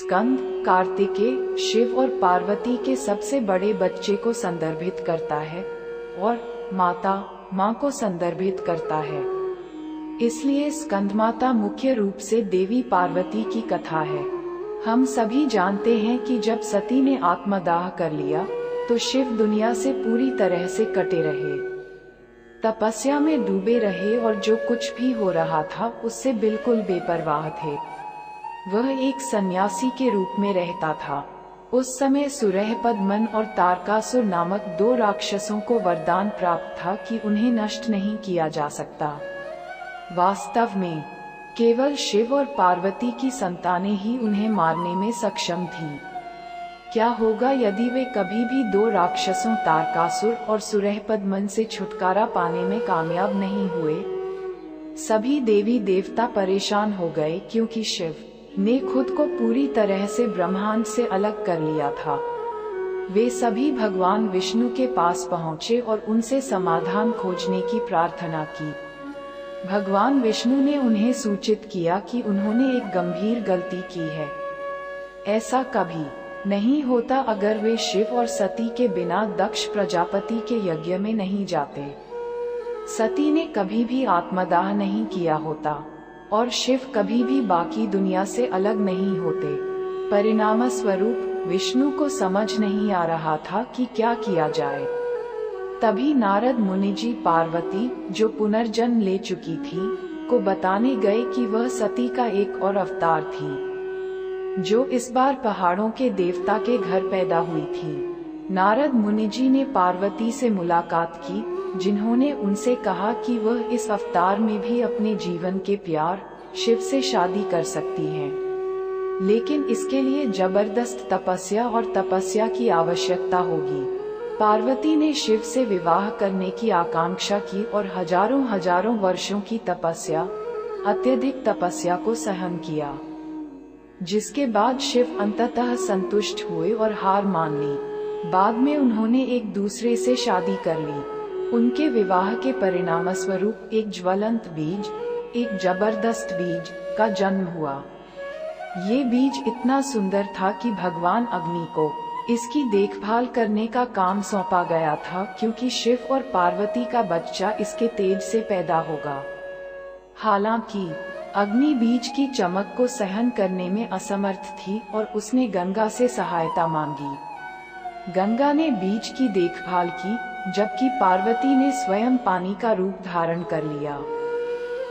स्कंद कार्तिकेय शिव और पार्वती के सबसे बड़े बच्चे को संदर्भित करता है और माता माँ को संदर्भित करता है। इसलिए स्कंदमाता मुख्य रूप से देवी पार्वती की कथा है। हम सभी जानते हैं कि जब सती ने आत्मदाह कर लिया तो शिव दुनिया से पूरी तरह से कटे रहे, तपस्या में डूबे रहे और जो कुछ भी हो रहा था उससे बिल्कुल बेपरवाह थे। वह एक सन्यासी के रूप में रहता था। उस समय सुरहपद मन और तारकासुर नामक दो राक्षसों को वरदान प्राप्त था कि उन्हें नष्ट नहीं किया जा सकता। वास्तव में केवल शिव और पार्वती की संतानें ही उन्हें मारने में सक्षम थीं। क्या होगा यदि वे कभी भी दो राक्षसों तारकासुर और सुरहपद मन से छुटकारा पाने में कामयाब नहीं हुए? सभी देवी देवता परेशान हो गए क्योंकि शिव ने खुद को पूरी तरह से ब्रह्मांड से अलग कर लिया था। वे सभी भगवान विष्णु के पास पहुँचे और उनसे समाधान खोजने की प्रार्थना की। भगवान विष्णु ने उन्हें सूचित किया कि उन्होंने एक गंभीर गलती की है। ऐसा कभी नहीं होता अगर वे शिव और सती के बिना दक्ष प्रजापति के यज्ञ में नहीं जाते। सती ने कभी भी आत्मदाह नहीं किया होता और शिव कभी भी बाकी दुनिया से अलग नहीं होते। परिणामस्वरूप विष्णु को समझ नहीं आ रहा था कि क्या किया जाए। तभी नारद मुनिजी पार्वती, जो पुनर्जन्म ले चुकी थी, को बताने गए कि वह सती का एक और अवतार थी, जो इस बार पहाड़ों के देवता के घर पैदा हुई थी। नारद मुनिजी ने पार्वती से मुलाकात की, जिन्होंने उनसे कहा कि वह इस अवतार में भी अपने जीवन के प्यार शिव से शादी कर सकती हैं, लेकिन इसके लिए जबरदस्त तपस्या और तपस्या की आवश्यकता होगी। पार्वती ने शिव से विवाह करने की आकांक्षा की और हजारों हजारों वर्षों की तपस्या, अत्यधिक तपस्या को सहन किया, जिसके बाद शिव अंततः संतुष्ट हुए और हार मान ली। बाद में उन्होंने एक दूसरे से शादी कर ली। उनके विवाह के परिणामस्वरूप एक ज्वलंत बीज, एक जबरदस्त बीज का जन्म हुआ। ये बीज इतना सुंदर था कि भगवान अग्नि को इसकी देखभाल करने का काम सौंपा गया था, क्योंकि शिव और पार्वती का बच्चा इसके तेज से पैदा होगा। हालांकि अग्नि बीज की चमक को सहन करने में असमर्थ थी और उसने गंगा से सहायता मांगी। गंगा ने बीज की देखभाल की, जबकि पार्वती ने स्वयं पानी का रूप धारण कर लिया,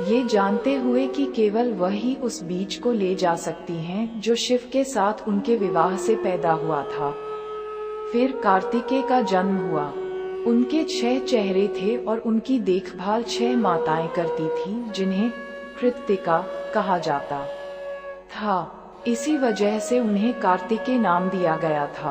ये जानते हुए कि केवल वही उस बीज को ले जा सकती हैं जो शिव के साथ उनके विवाह से पैदा हुआ था। फिर कार्तिकेय का जन्म हुआ। उनके 6 चेहरे थे और उनकी देखभाल 6 माताएं करती थीं, जिन्हें कृत्तिका कहा जाता था। इसी वजह से उन्हें कार्तिकेय नाम दिया गया था।